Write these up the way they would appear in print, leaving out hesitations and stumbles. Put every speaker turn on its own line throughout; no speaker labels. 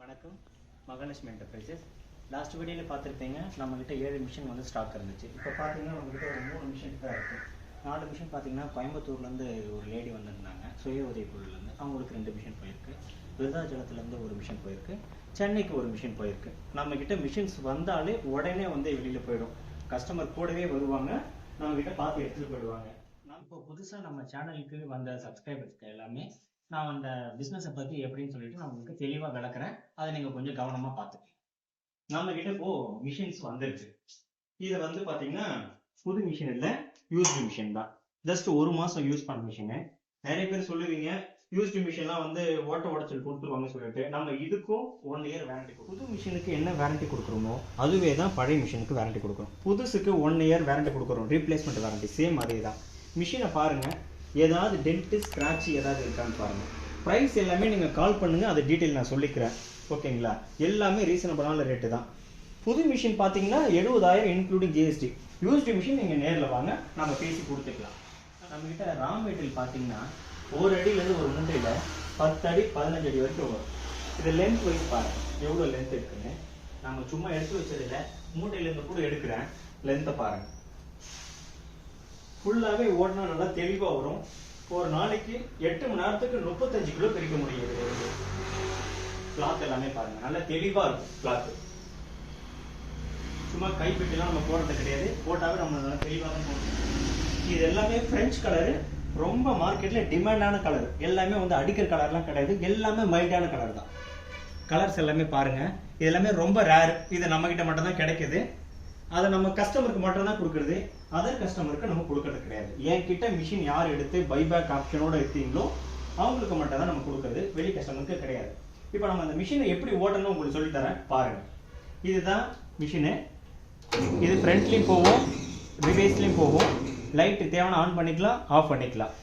வணக்கம் Mahalakshmi enterprises. Last வீடியோவில் பார்த்துருப்பீங்க, நம்மகிட்ட 7 மிஷின் வந்து ஸ்டாக் இருந்துச்சு. இப்போ பார்த்தீங்கன்னா நம்மகிட்ட ஒரு 3 மிஷின் தான் இருக்குது. 4 மிஷின் பார்த்தீங்கன்னா கோயம்புத்தூர்லேருந்து ஒரு லேடி வந்திருந்தாங்க, சுய உதவிக்குழுலேருந்து. அவங்களுக்கு 2 மிஷின் போயிருக்கு. விருதாச்சலத்துலேருந்து ஒரு மிஷின் போயிருக்கு. சென்னைக்கு ஒரு மிஷின் போயிருக்கு. நம்மக்கிட்ட மிஷின்ஸ் வந்தாலே உடனே வந்து வெளியில் போயிடும். கஸ்டமர் கூடவே வருவாங்க, நம்மக்கிட்ட பார்த்து எடுத்துகிட்டு போயிடுவாங்க. நான் இப்போ புதுசாக நம்ம சேனலுக்கு வந்த சப்ஸ்கிரைபர்ஸ்க்கு எல்லாமே நான் அந்த பிஸ்னஸை பற்றி எப்படின்னு சொல்லிட்டு நான் உங்களுக்கு தெளிவாக விளக்குறேன். அதை நீங்கள் கொஞ்சம் கவனமாக பார்த்துக்கணும். நம்ம கிட்ட இப்போ மிஷின்ஸ் வந்துருக்கு. இதை வந்து பார்த்தீங்கன்னா புது மிஷின் இல்லை, யூஸ்டு மிஷின் தான். ஜஸ்ட் 1 மாதம் யூஸ் பண்ண மிஷினு. நிறைய பேர் சொல்லுவீங்க யூஸ்டு மிஷின்லாம் வந்து ஓட்ட உடச்சல் கொடுத்துருவாங்க சொல்லிட்டு. நம்ம இதுக்கும் 1 இயர் வேரண்டி கொடுக்கும். புது மிஷினுக்கு என்ன வேரண்டி கொடுக்குறோமோ அதுவே தான் பழைய மிஷினுக்கு வேரண்டி கொடுக்குறோம். புதுசுக்கு 1 இயர் வேரண்டி கொடுக்குறோம், ரீப்ளேஸ்மெண்ட் வேரண்டி சேம் அதே தான். மிஷினை பாருங்கள், ஏதாவது டென்ட்டு ஸ்க்ராட்ச் ஏதாவது இருக்கான்னு பாருங்கள். ப்ரைஸ் எல்லாமே நீங்கள் கால் பண்ணுங்கள், அது டீட்டெயில் நான் சொல்லிக்கிறேன். ஓகேங்களா? எல்லாமே ரீசனபிளான ரேட்டு தான். புது மிஷின் பார்த்தீங்கன்னா 70,000 இன்க்ளூடிங் ஜிஎஸ்டி. யூஸ்டு மிஷின் நீங்கள் நேரில் வாங்க, நம்ம பேசி கொடுத்துக்கலாம். நம்மக்கிட்ட ரா மெட்டீரியல் பார்த்தீங்கன்னா 1 அடியிலேருந்து ஒரு மூட்டையில் 10 அடி 15 அடி வரைக்கும் வரும். இது லென்த் வைஸ் பாருங்கள் எவ்வளோ லென்த் இருக்குன்னு. நம்ம சும்மா எடுத்து வச்சதில்லை, மூட்டையிலேருந்து கூட எடுக்கிறேன். லென்த்தை பாருங்கள், ஃபுல்லாகவே ஓடினா நல்லா தெளிவாக வரும். ஒரு நாளைக்கு 8 மணி நேரத்துக்கு 35 கிலோ பிரிக்க முடியுது. கிளாத் எல்லாமே பாருங்க, நல்லா தெளிவாக இருக்கும் கிளாத்து. சும்மா கைப்பிட்டுலாம் நம்ம போடுறது கிடையாது, போட்டாவே நம்ம நல்லா தெளிவாக தான் போடுறோம். இது எல்லாமே ஃப்ரெஞ்ச் கலரு, ரொம்ப மார்க்கெட்டில் டிமாண்டான கலர். எல்லாமே வந்து அடிக்கிற கலர்லாம் கிடையாது, எல்லாமே மைல்டான கலர் தான். கலர்ஸ் எல்லாமே பாருங்க, இது எல்லாமே ரொம்ப ரேர். இது நம்மகிட்ட மட்டும் தான் கிடைக்குது. அதை நம்ம கஸ்டமருக்கு மட்டும் தான் கொடுக்குறது, அதர் கஸ்டமருக்கு நம்ம கொடுக்கறது கிடையாது. என்கிட்ட மிஷின் யார் எடுத்து பைபேக் ஆப்ஷனோட இருக்கீங்களோ அவங்களுக்கு மட்டும் தான் நம்ம கொடுக்குறது, வெளி கஸ்டமருக்கு கிடையாது. இப்போ நம்ம அந்த மிஷினை எப்படி ஓட்டணும் உங்களுக்கு சொல்லித்தரேன் பாருங்க. இதுதான் மிஷினு. இது ஃப்ரண்ட்லேயும் போகும், ரிவேஸ்லேயும் போகும். லைட்டு தேவையான ஆன் பண்ணிக்கலாம், ஆஃப் பண்ணிக்கலாம்.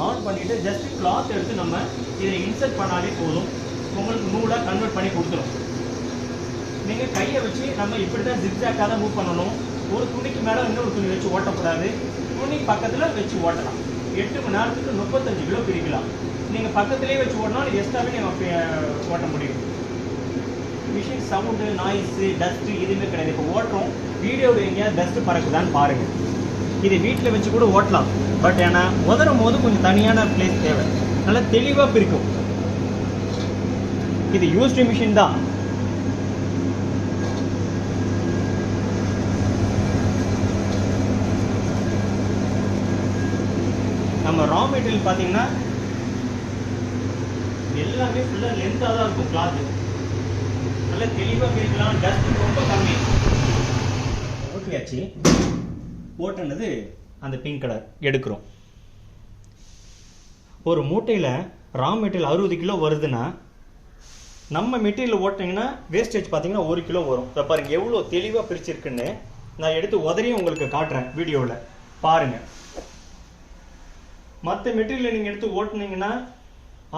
ஆன் பண்ணிவிட்டு ஜஸ்ட் கிளாத் எடுத்து நம்ம இதை இன்சர்ட் பண்ணாலே போதும், உங்களுக்கு நூலாக கன்வெர்ட் பண்ணி கொடுத்துரும். நீங்கள் கையை வச்சு நம்ம இப்படி தான் ஜிக்ஜாக்காக தான் மூவ் பண்ணணும். ஒரு துணிக்கு மேலே இன்னொரு துணி வச்சு ஓட்டக்கூடாது. துணி பக்கத்தில் வச்சு ஓட்டலாம். 8 மணி நேரத்துக்கு 35 கிலோ பிரிக்கலாம். நீங்கள் பக்கத்துலேயே வச்சு ஓட்டினாலும் எக்ஸ்ட்ராவே நீங்கள் ஓட்ட முடியும். மிஷின் சவுண்டு, நாய்ஸு, டஸ்ட்டு எதுவுமே கிடையாது. இப்போ ஓட்டுறோம், வீடியோவில் எங்கேயாவது டஸ்ட்டு பறக்குதான்னு பாருங்கள். இது வீட்டில் வச்சு கூட ஓட்டலாம், பட் ஏன்னா உதறும் போது கொஞ்சம் தனியான பிளேஸ் தேவை. நல்லா தெளிவாக பிரிக்கும். இது யூஸ்டு மிஷின் தான். நம்ம ரா மெட்டீரியல் பார்த்தீங்கன்னா எல்லாமே ஃபுல்லாக லென்த்தாக தான் இருக்கும். கிளாத்து நல்லா தெளிவாக பிரிக்கலாம், டஸ்ட் ரொம்ப கம்மி. ஓட்டியாச்சு, ஓட்டுனது அந்த பிங்க் கலர் எடுக்கிறோம். ஒரு மூட்டையில் ரா மெட்டீரியல் 60 கிலோ வருதுன்னா நம்ம மெட்டீரியல் ஓட்டிங்கன்னா வேஸ்டேஜ் பார்த்தீங்கன்னா 1 கிலோ வரும். இப்போ பாருங்கள் எவ்வளோ தெளிவாக பிரிச்சிருக்குன்னு. நான் எடுத்து உதறியும் உங்களுக்கு காட்டுறேன் வீடியோவில் பாருங்கள். மற்ற மெட்டீரியலை நீங்கள் எடுத்து ஓட்டுனீங்கன்னா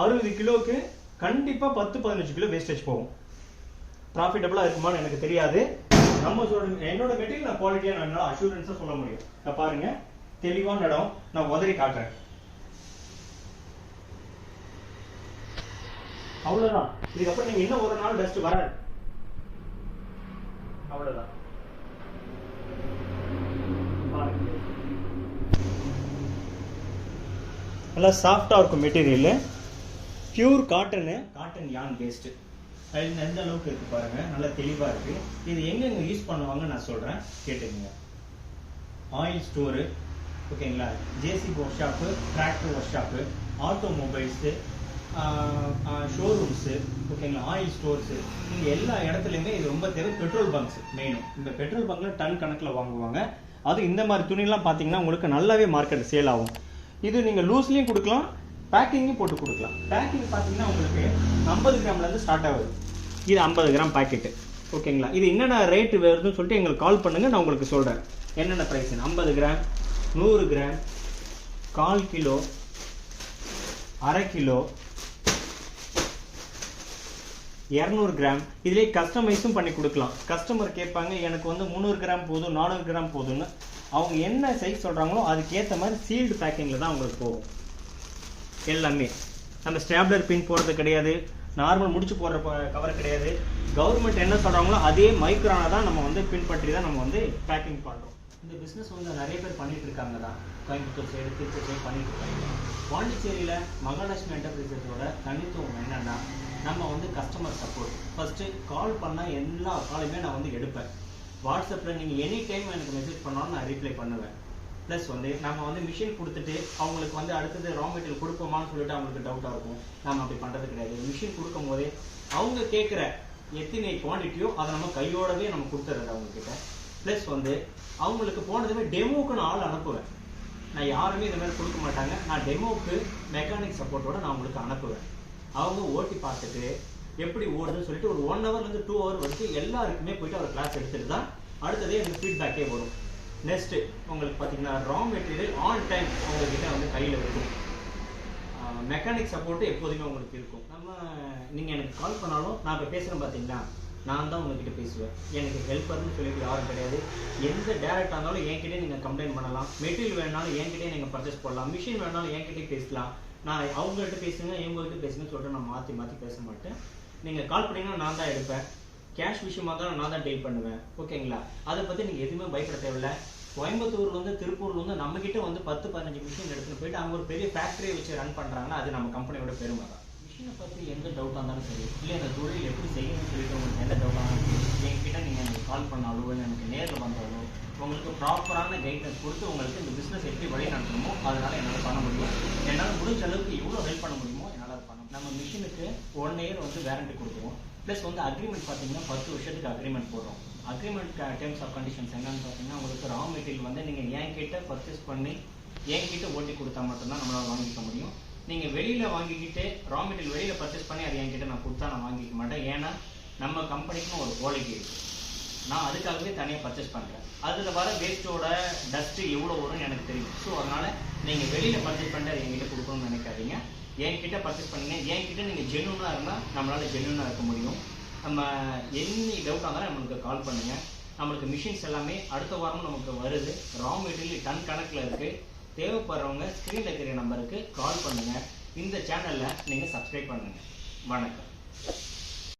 60 கிலோவுக்கு கண்டிப்பாக 10-15 கிலோ வேஸ்டேஜ் போகும். ப்ராஃபிட்டபுளாக இருக்குமான்னு எனக்கு தெரியாது. நம்ம என்னோட மெட்டீரியல் நான் குவாலிட்டியாக நான் என்னால் அஷூரன்ஸாக சொல்ல முடியும். இப்போ பாருங்கள் தெளிவான இடம், நான் உதறி காட்டுறேன். அவ்வளோதான். இதுக்கப்புறம் நீங்கள் இன்னும் ஒரு நாள் டஸ்ட் வராது. அவ்வளோதான். நல்லா சாஃப்டாக இருக்கும் மெட்டீரியலு. பியூர் காட்டன் யான் பேஸ்ட்டு. அது எந்த அளவுக்கு இருக்குது பாருங்கள், நல்லா தெளிவாக இருக்குது. இது எங்கெங்கே யூஸ் பண்ணுவாங்க நான் சொல்கிறேன், கேட்டுக்கோங்க. ஆயில் ஸ்டோரு, ஓகேங்களா, JCB workshop, tractor workshop, automobiles, showrooms, ஓகேங்களா, ஆயில் ஸ்டோர்ஸு, இங்கே எல்லா இடத்துலையுமே இது ரொம்ப தேவை. பெட்ரோல் பங்க்ஸ் மெயினும். இந்த பெட்ரோல் பங்க்கில் டன் கணக்கில் வாங்குவாங்க. அது இந்த மாதிரி துணிலாம் பார்த்தீங்கன்னா உங்களுக்கு நல்லாவே மார்க்கெட் சேல் ஆகும். இது நீங்கள் லூஸ்லேயும் கொடுக்கலாம், பேக்கிங்கும் போட்டு கொடுக்கலாம். பேக்கிங் பார்த்தீங்கன்னா உங்களுக்கு 50 கிராம்லேருந்து ஸ்டார்ட் ஆகுது. இது 50 கிராம் பேக்கெட்டு, ஓகேங்களா. இது என்னென்ன ரேட்டு வருதுன்னு சொல்லிட்டு எங்களுக்கு கால் பண்ணுங்கள், நான் உங்களுக்கு சொல்கிறேன் என்னென்ன price. 50 gram, 100 gram, 1/4 kilo, 1/2 kilo, 200 gram. இதிலே கஸ்டமைஸும் பண்ணி கொடுக்கலாம். கஸ்டமர் கேட்பாங்க எனக்கு வந்து 300 கிராம் போதும், 400 கிராம் போதும்னு. அவங்க என்ன சைஸ் சொல்கிறாங்களோ அதுக்கேற்ற மாதிரி சீல்டு பேக்கிங்கில் தான் அவங்களுக்கு போகும் எல்லாமே. நம்ம ஸ்டாப்லர் பின் போடுறது கிடையாது, நார்மல் முடிச்சு போடுற கவர் கிடையாது. கவர்மெண்ட் என்ன சொல்கிறாங்களோ அதே மைக்ரானை தான் நம்ம வந்து பின்பற்றி தான் நம்ம வந்து பேக்கிங் பண்ணுறோம். இந்த பிஸ்னஸ் வந்து நிறைய பேர் பண்ணிட்டு இருக்காங்க தான். கோயம்புத்தூர் சைடு, திருப்பூர் சைடு பண்ணிட்டு இருக்காங்க. பாண்டிச்சேரியில் மகாலட்சுமி என்டர்பிரைசஸோட தனித்துவம் என்னென்னா, நம்ம வந்து கஸ்டமர் சப்போர்ட். ஃபஸ்ட்டு கால் பண்ணால் எல்லா காலையுமே நான் வந்து எடுப்பேன். வாட்ஸ்அப்பில் நீங்கள் எனி டைம் எனக்கு மெசேஜ் பண்ணாலும் நான் ரீப்ளை பண்ணுவேன். ப்ளஸ் வந்து நம்ம வந்து மிஷின் கொடுத்துட்டு அவங்களுக்கு வந்து அடுத்தது ரா மெட்டீரியல் கொடுப்போமான்னு சொல்லிட்டு அவங்களுக்கு டவுட்டாக இருக்கும். நம்ம அப்படி பண்ணுறது கிடையாது. மிஷின் கொடுக்கும் போதே அவங்க கேட்குற எத்தனை குவான்டிட்டியோ அதை நம்ம கையோடவே நம்ம கொடுத்துறது அவங்கக்கிட்ட. ப்ளஸ் வந்து அவங்களுக்கு போனதுமே டெமோவுக்கு நான் ஆள் அனுப்புவேன். நான் யாருமே இந்த மாதிரி கொடுக்க மாட்டாங்க. நான் டெமோவுக்கு மெக்கானிக் சப்போர்ட்டோடு நான் உங்களுக்கு அனுப்புவேன். அவங்க ஓட்டி பார்த்துட்டு எப்படி ஓடுதுன்னு சொல்லிட்டு ஒரு 1 ஹவர்லேருந்து 2 ஹவர் வரைக்கும் எல்லாருக்குமே போயிட்டு அவர் கிளாஸ் எடுத்துட்டு தான் அடுத்ததே எனக்கு ஃபீட்பேக்கே வரும். நெக்ஸ்ட்டு உங்களுக்கு பார்த்தீங்கன்னா ரா மெட்டீரியல் ஆன் டைம் உங்கள்கிட்ட வந்து கையில் இருக்கும். மெக்கானிக் சப்போர்ட்டு எப்போதுமே உங்களுக்கு இருக்கும். நீங்கள் எனக்கு கால் பண்ணாலும் நான் இப்போ பேசுகிறேன் பார்த்தீங்கன்னா, நான் தான் உங்கள்கிட்ட பேசுவேன். எனக்கு ஹெல்ப்பர்னு சொல்லிட்டு யாரும் கிடையாது. எந்த டேரெக்டாக இருந்தாலும் என்கிட்டே நீங்கள் கம்ப்ளைண்ட் பண்ணலாம். மெட்டீரியல் வேணாலும் என்கிட்டே நீங்கள் பர்ச்சேஸ் பண்ணலாம். மிஷின் வேணாலும் என்கிட்டே பேசலாம். நான் அவங்கள்ட்ட பேசுங்க, இவங்கள்ட்ட பேசுங்கன்னு சொல்லிட்டு நான் மாற்றி பேச மாட்டேன். நீங்கள் கால் பண்ணிங்கன்னா நான் தான் எடுப்பேன். கேஷ் விஷயமா தான் நான் தான் டீல் பண்ணுவேன். ஓகேங்களா? அதை பற்றி நீங்கள் எதுவுமே பயப்பட தேவையில்லை. கோயம்புத்தூர்லேருந்து திருப்பூர்லேருந்து நம்மக்கிட்ட வந்து 10-15 மிஷின் எடுத்துகிட்டு போயிட்டு அவங்க ஒரு பெரிய ஃபேக்ட்ரியை வச்சு ரன் பண்ணுறாங்கன்னா அது நம்ம கம்பெனியோட பெருமை தான். மிஷினை பற்றி எந்த டவுட்டாக இருந்தாலும் சரி, இல்லை இந்த தொழில் எப்படி செய்யணும்னு சொல்லிட்டு உங்களுக்கு எந்த டவுட்டாக இருந்தாலும் சரி, என்கிட்ட நீங்கள் எனக்கு கால் பண்ணாலோ இல்லை எனக்கு நேரில் வந்தாலோ உங்களுக்கு ப்ராப்பரான கைடன்ஸ் கொடுத்து உங்களுக்கு இந்த பிஸ்னஸ் எப்படி வழி நடத்தணுமோ அதனால் என்னால் பண்ண முடியும். என்னால் முடிஞ்ச அளவுக்கு எவ்வளோ ஹெல்ப் பண்ண முடியுமோ என்னால் பண்ண முடியும். நம்ம மிஷினுக்கு 1 இயர் வந்து வேரண்டி கொடுத்துருவோம். ப்ளஸ் வந்து அக்ரிமெண்ட் பார்த்தீங்கன்னா 10 வருஷத்துக்கு அக்ரிமெண்ட் போடுறோம். அக்ரிமெண்ட் டேர்ம்ஸ் ஆஃப் கண்டிஷன்ஸ் என்னன்னு பார்த்தீங்கன்னா, உங்களுக்கு ரா மெட்டீரியல் வந்து நீங்கள் என்கிட்ட பர்ச்சேஸ் பண்ணி என்கிட்ட ஓட்டி கொடுத்தா மட்டும்தான் நம்மளால் வாங்கிக்க முடியும். நீங்கள் வெளியில் வாங்கிக்கிட்டு ரா மெட்டீரியல் வெளியில் பர்ச்சேஸ் பண்ணி அது என்கிட்ட நான் கொடுத்தா நான் வாங்கிக்க மாட்டேன். ஏன்னா நம்ம கம்பெனிக்குன்னு ஒரு குவாலிட்டி இருக்குது. நான் அதுக்காகவே தனியாக பர்ச்சேஸ் பண்ணுறேன். அதில் வர வேஸ்ட்டோட டஸ்ட்டு எவ்வளோ வரும்னு எனக்கு தெரியும். ஸோ அதனால் நீங்கள் வெளியில் பர்ச்சேஸ் பண்ணிட்டு அதை என்கிட்ட கொடுக்கணும்னு நினைக்காதீங்க. என்கிட்ட பர்ச்சேஸ் பண்ணுங்க. என்கிட்ட நீங்கள் ஜென்யூனாக இருந்தால் நம்மளால் ஜென்யூனாக இருக்க முடியும். நம்ம எனி டவுட்டாக இருந்தாலும் நம்மளுக்கு கால் பண்ணுங்கள். நம்மளுக்கு மிஷின்ஸ் எல்லாமே அடுத்த வாரமும் நமக்கு வருது. ரா மெட்டீரியல் டன் கணக்கில் இருக்குது. தேவைப்படுறவங்க ஸ்க்ரீனில் இருக்கிற நம்பருக்கு கால் பண்ணுங்கள். இந்த சேனலில் நீங்கள் சப்ஸ்கிரைப் பண்ணுங்கள். வணக்கம்.